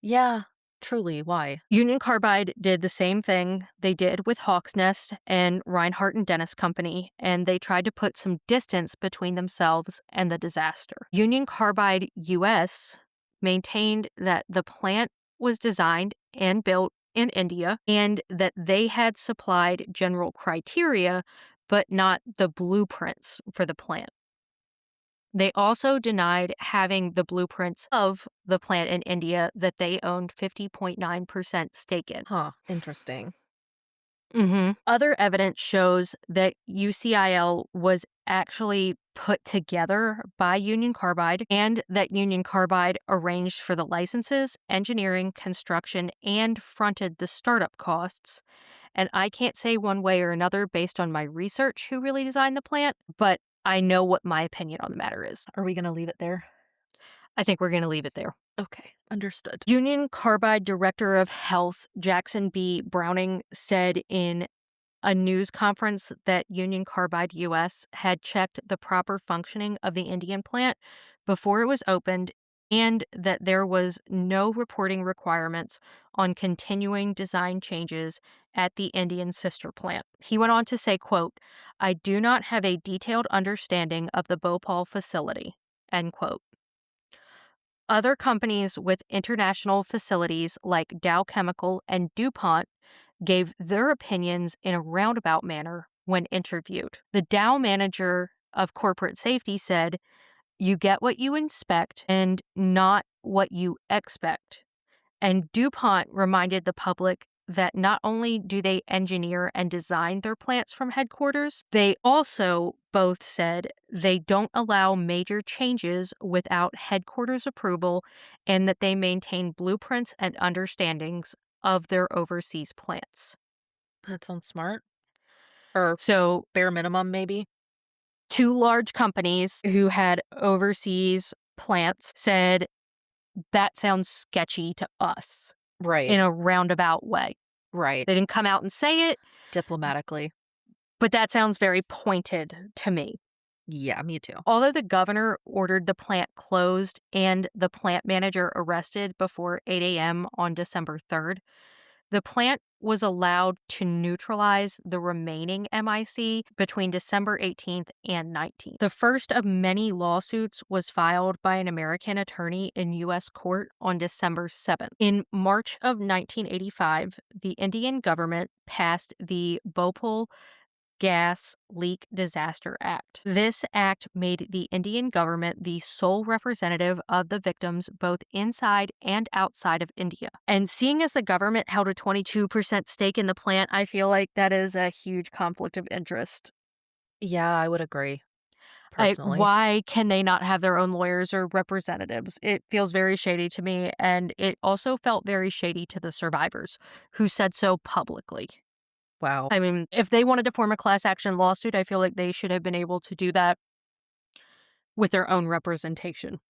S2: Yeah, truly, why?
S1: Union Carbide did the same thing they did with Hawk's Nest and Reinhardt and Dennis Company, and they tried to put some distance between themselves and the disaster. Union Carbide US maintained that the plant was designed and built in India and that they had supplied general criteria, but not the blueprints for the plant. They also denied having the blueprints of the plant in India that they owned 50.9% stake in.
S2: Huh, interesting.
S1: Other evidence shows that UCIL was actually put together by Union Carbide and that Union Carbide arranged for the licenses, engineering, construction, and fronted the startup costs. And I can't say one way or another based on my research who really designed the plant, but I know what my opinion on the matter is.
S2: Are we going to leave it there?
S1: I think we're going to leave it there.
S2: Okay, understood.
S1: Union Carbide Director of Health Jackson B. Browning said in a news conference that Union Carbide US had checked the proper functioning of the Indian plant before it was opened and that there was no reporting requirements on continuing design changes at the Indian sister plant. He went on to say, quote, "I do not have a detailed understanding of the Bhopal facility," end quote. Other companies with international facilities like Dow Chemical and DuPont gave their opinions in a roundabout manner when interviewed. The Dow manager of corporate safety said, "You get what you inspect and not what you expect." And DuPont reminded the public that not only do they engineer and design their plants from headquarters, they also both said they don't allow major changes without headquarters approval and that they maintain blueprints and understandings of their overseas plants.
S2: That sounds smart. Or
S1: So,
S2: bare minimum, maybe?
S1: two large companies who had overseas plants said, "That sounds sketchy to us,"
S2: Right,
S1: in a roundabout way.
S2: right.
S1: They didn't come out and say it,
S2: Diplomatically.
S1: but that sounds very pointed to me.
S2: Yeah, me too.
S1: Although the governor ordered the plant closed and the plant manager arrested before 8 a.m. on December 3rd, the plant was allowed to neutralize the remaining MIC between December 18th and 19th. The first of many lawsuits was filed by an American attorney in U.S. court on December 7th. In March of 1985, the Indian government passed the Bhopal Gas Leak Disaster Act. This act made the Indian government the sole representative of the victims both inside and outside of India. And seeing as the government held a 22% stake in the plant, I feel like that is a huge conflict of interest.
S2: Yeah, I would agree, personally.
S1: Why can they not have their own lawyers or representatives? It feels very shady to me, and it also felt very shady to the survivors who said so publicly.
S2: Wow.
S1: I mean, if they wanted to form a class action lawsuit, I feel like they should have been able to do that with their own representation.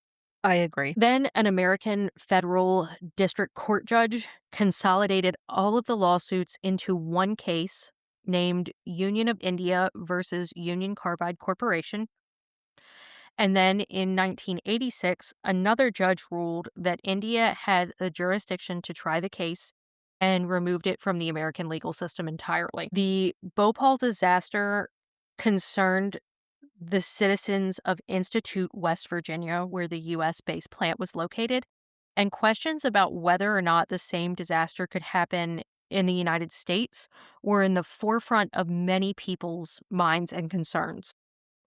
S2: I agree.
S1: Then an American federal district court judge consolidated all of the lawsuits into one case named Union of India versus Union Carbide Corporation. And then in 1986, another judge ruled that India had the jurisdiction to try the case and removed it from the American legal system entirely. The Bhopal disaster concerned the citizens of Institute, West Virginia, where the U.S. based plant was located, and questions about whether or not the same disaster could happen in the United States were in the forefront of many people's minds and concerns.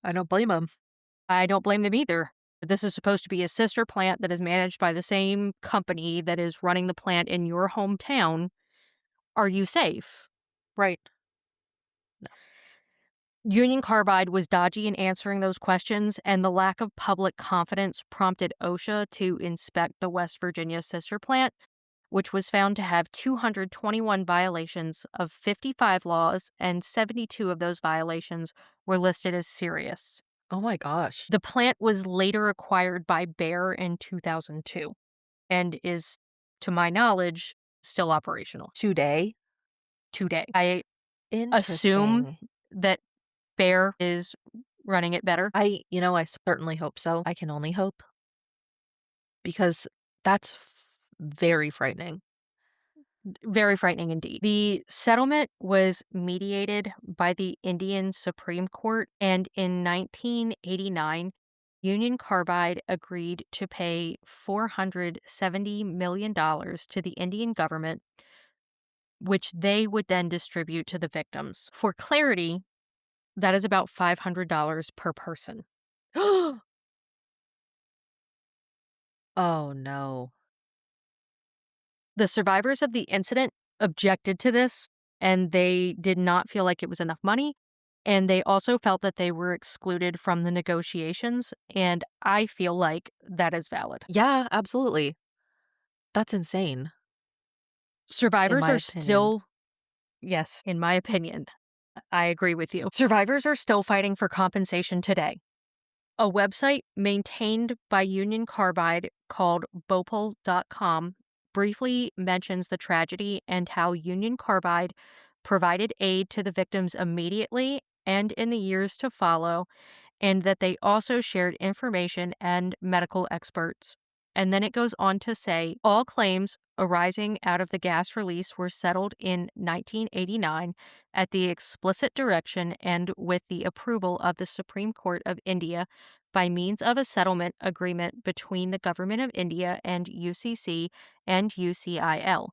S2: I don't blame them.
S1: I don't blame them either. This is supposed to be a sister plant that is managed by the same company that is running the plant in your hometown. Are you safe?
S2: Right.
S1: Union Carbide was dodgy in answering those questions, and the lack of public confidence prompted OSHA to inspect the West Virginia sister plant, which was found to have 221 violations of 55 laws, and 72 of those violations were listed as serious.
S2: Oh my gosh.
S1: The plant was later acquired by Bayer in 2002 and is, to my knowledge, still operational
S2: Today?
S1: today. I assume
S2: Interesting.
S1: that Bayer is running it better.
S2: I certainly hope so. I can only hope because that's very frightening.
S1: Very frightening indeed. The settlement was mediated by the Indian Supreme Court, and in 1989, Union Carbide agreed to pay $470 million to the Indian government, which they would then distribute to the victims. For clarity, that is about $500 per person.
S2: Oh no.
S1: The survivors of the incident objected to this, and they did not feel like it was enough money. And they also felt that they were excluded from the negotiations, and I feel like that is valid.
S2: Yeah, absolutely. That's insane, in
S1: Survivors
S2: my
S1: are
S2: opinion.
S1: still, yes, in my opinion, I agree with you. Survivors are still fighting for compensation today. A website maintained by Union Carbide called Bhopal.com briefly mentions the tragedy and how Union Carbide provided aid to the victims immediately and in the years to follow, and that they also shared information and medical experts. And then it goes on to say all claims arising out of the gas release were settled in 1989 at the explicit direction and with the approval of the Supreme Court of India by means of a settlement agreement between the Government of India and UCC and UCIL.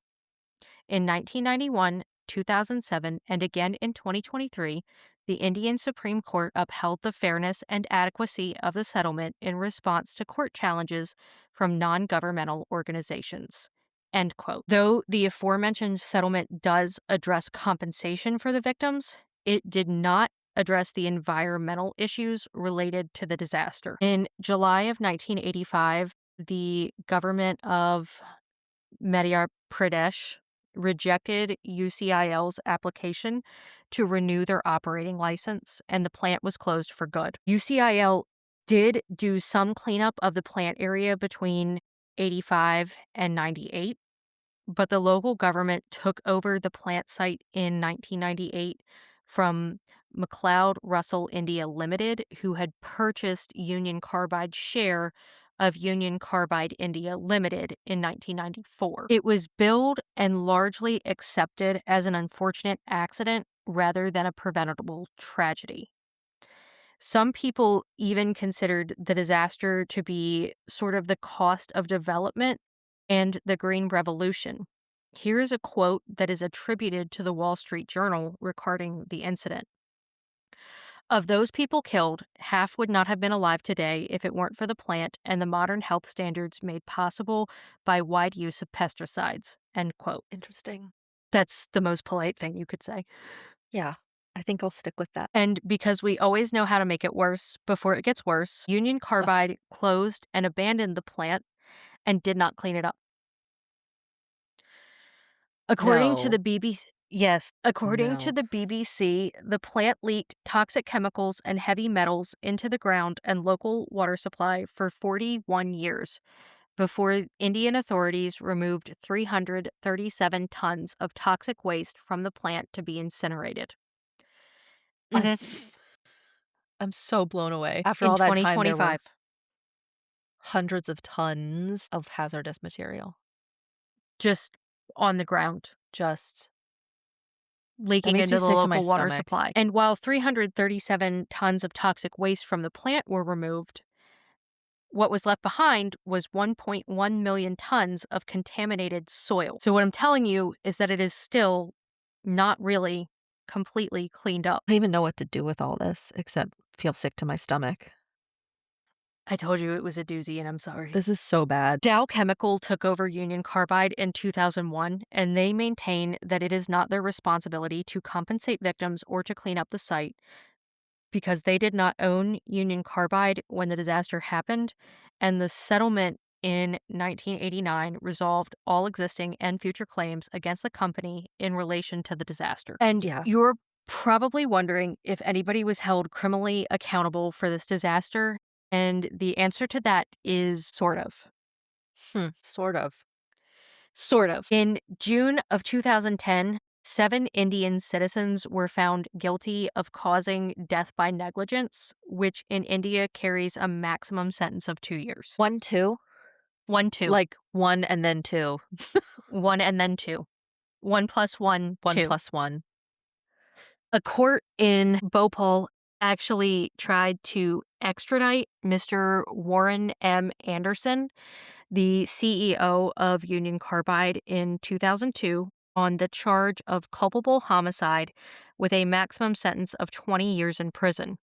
S1: In 1991, 2007, and again in 2023, the Indian Supreme Court upheld the fairness and adequacy of the settlement in response to court challenges from non-governmental organizations. End quote. Though the aforementioned settlement does address compensation for the victims, it did not address the environmental issues related to the disaster. In July of 1985, the government of Madhya Pradesh rejected UCIL's application to renew their operating license, and the plant was closed for good. UCIL did do some cleanup of the plant area between 85 and 98, but the local government took over the plant site in 1998 from McLeod Russell India Limited, who had purchased Union Carbide's share of Union Carbide India Limited in 1994. It was billed and largely accepted as an unfortunate accident rather than a preventable tragedy. Some people even considered the disaster to be sort of the cost of development and the Green Revolution. Here is a quote that is attributed to the Wall Street Journal regarding the incident. Of those people killed, half would not have been alive today if it weren't for the plant and the modern health standards made possible by wide use of pesticides. End quote.
S2: Interesting.
S1: That's the most polite thing you could say.
S2: Yeah, I think I'll stick with that.
S1: And because we always know how to make it worse before it gets worse, Union Carbide closed and abandoned the plant and did not clean it up. According to
S2: No.
S1: the BBC, yes, according to
S2: No.
S1: the BBC, the plant leaked toxic chemicals and heavy metals into the ground and local water supply for 41 years before Indian authorities removed 337 tons of toxic waste from the plant to be incinerated.
S2: I'm
S1: Mhm.
S2: I'm so blown away. After
S1: In
S2: all that time, there were
S1: 2025.
S2: hundreds of tons of hazardous material.
S1: Just on the ground,
S2: Just that
S1: leaking
S2: makes me
S1: into the
S2: sick to my
S1: local water
S2: stomach.
S1: supply. And while 337 tons of toxic waste from the plant were removed, what was left behind was 1.1 million tons of contaminated soil. So, what I'm telling you is that it is still not really completely cleaned up.
S2: I don't even know what to do with all this except feel sick to my stomach.
S1: I told you it was a doozy, and I'm sorry.
S2: This is so bad.
S1: Dow Chemical took over Union Carbide in 2001, and they maintain that it is not their responsibility to compensate victims or to clean up the site because they did not own Union Carbide when the disaster happened, and the settlement in 1989 resolved all existing and future claims against the company in relation to the disaster. And
S2: Yeah.
S1: you're probably wondering if anybody was held criminally accountable for this disaster, and the answer to that is sort of.
S2: Sort of.
S1: Sort of. In June of 2010, 7 Indian citizens were found guilty of causing death by negligence, which in India carries a maximum sentence of 2 years.
S2: 1, 2?
S1: 1, 2.
S2: Like 1 and then 2.
S1: 1 and then 2. 1 plus 1,
S2: 1
S1: 2.
S2: plus 1.
S1: A court in Bhopal actually tried to extradite Mr. Warren M. Anderson, the CEO of Union Carbide, in 2002 on the charge of culpable homicide with a maximum sentence of 20 years in prison.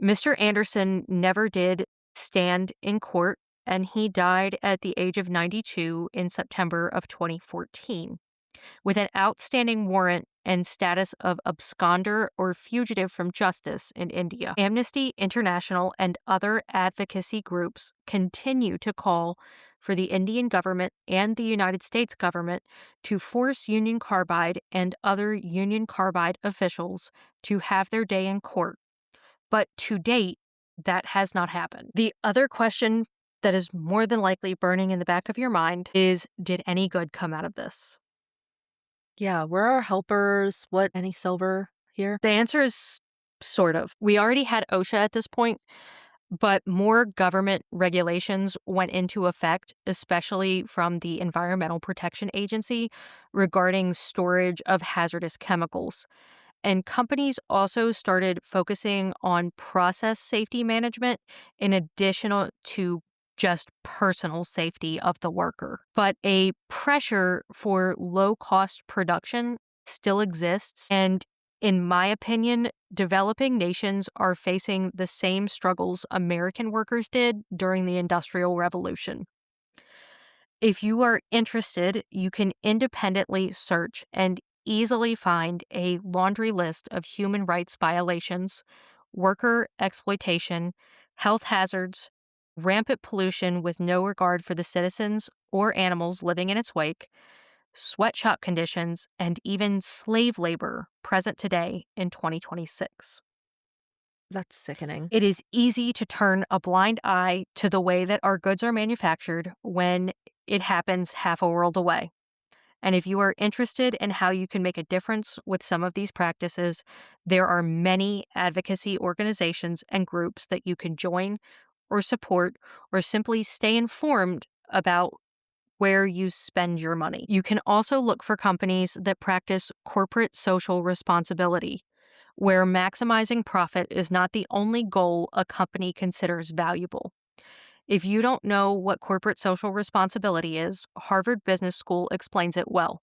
S1: Mr. Anderson never did stand in court, and he died at the age of 92 in September of 2014 with an outstanding warrant and status of absconder or fugitive from justice in India. Amnesty International and other advocacy groups continue to call for the Indian government and the United States government to force Union Carbide and other Union Carbide officials to have their day in court. But to date, that has not happened. The other question that is more than likely burning in the back of your mind is, did any good come out of this?
S2: Yeah, where are helpers? What, any silver here?
S1: The answer is sort of. We already had OSHA at this point, but more government regulations went into effect, especially from the Environmental Protection Agency, regarding storage of hazardous chemicals. And companies also started focusing on process safety management in addition to just personal safety of the worker. But a pressure for low-cost production still exists, and in my opinion, developing nations are facing the same struggles American workers did during the Industrial Revolution. If you are interested, you can independently search and easily find a laundry list of human rights violations, worker exploitation, health hazards, rampant pollution with no regard for the citizens or animals living in its wake, sweatshop conditions, and even slave labor present today in 2026.
S2: That's sickening.
S1: It is easy to turn a blind eye to the way that our goods are manufactured when it happens half a world away. And if you are interested in how you can make a difference with some of these practices, there are many advocacy organizations and groups that you can join or support, or simply stay informed about where you spend your money. You can also look for companies that practice corporate social responsibility, where maximizing profit is not the only goal a company considers valuable. If you don't know what corporate social responsibility is, Harvard Business School explains it well.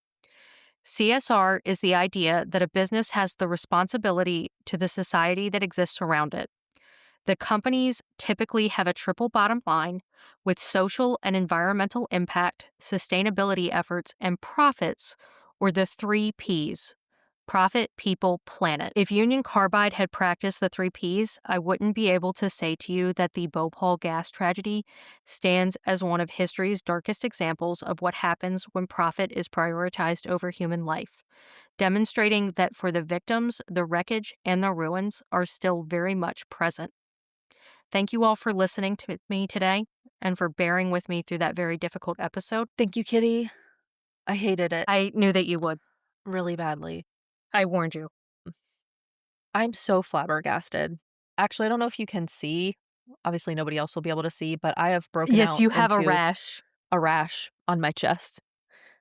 S1: CSR is the idea that a business has the responsibility to the society that exists around it. The companies typically have a triple bottom line with social and environmental impact, sustainability efforts, and profits, or the three Ps: profit, people, planet. If Union Carbide had practiced the three Ps, I wouldn't be able to say to you that the Bhopal gas tragedy stands as one of history's darkest examples of what happens when profit is prioritized over human life, demonstrating that for the victims, the wreckage and the ruins are still very much present. Thank you all for listening to me today and for bearing with me through that very difficult episode.
S2: Thank you, Kitty. I hated it
S1: I knew that you would.
S2: really badly.
S1: I warned you.
S2: I'm so flabbergasted. Actually, I don't know if you can see. Obviously, nobody else will be able to see, but I have broken
S1: Yes,
S2: out
S1: you have a
S2: into
S1: rash.
S2: a rash on my chest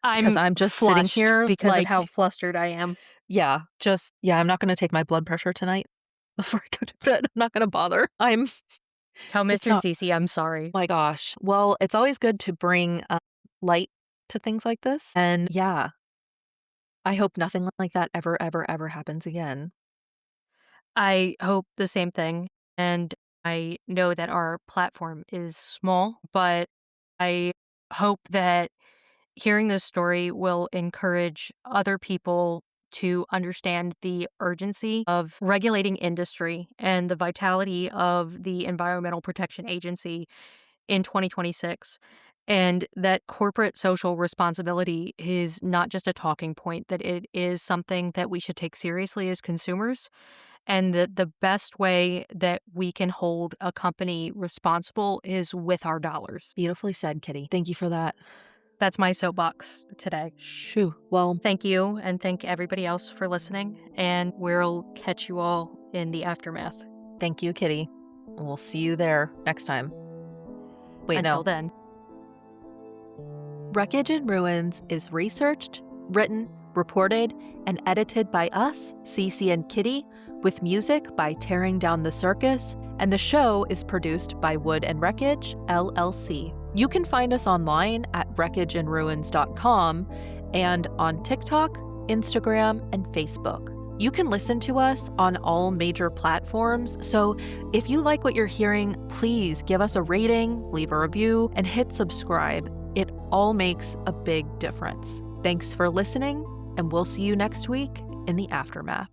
S2: because
S1: I'm
S2: I'm just sitting
S1: flushed
S2: here
S1: because of
S2: like,
S1: how flustered I am.
S2: yeah, I'm not gonna take my blood pressure tonight before I go to bed. I'm not gonna bother.
S1: Tell
S2: It's
S1: Mr.
S2: not
S1: Cece I'm sorry.
S2: my gosh. Well, it's always good to bring, light to things like this, and yeah, I hope nothing like that ever, ever, ever happens again.
S1: I hope the same thing. And I know that our platform is small, but I hope that hearing this story will encourage other people to understand the urgency of regulating industry and the vitality of the Environmental Protection Agency in 2026. And that corporate social responsibility is not just a talking point, that it is something that we should take seriously as consumers. And that the best way that we can hold a company responsible is with our dollars.
S2: Beautifully said, Kitty. Thank you for that.
S1: That's my soapbox today.
S2: Shoo. Well,
S1: Thank you, and thank everybody else for listening. And we'll catch you all in the aftermath.
S2: thank you, Kitty. We'll see you there next time. Wait,
S1: Until
S2: no.
S1: then.
S2: Wreckage and Ruins is researched, written, reported, and edited by us, Cece and Kitty, with music by Tearing Down the Circus, and the show is produced by Wood and Wreckage, LLC. You can find us online at wreckageandruins.com and on TikTok, Instagram, and Facebook. You can listen to us on all major platforms, so if you like what you're hearing, please give us a rating, leave a review, and hit subscribe. It all makes a big difference. Thanks for listening, and we'll see you next week in the aftermath.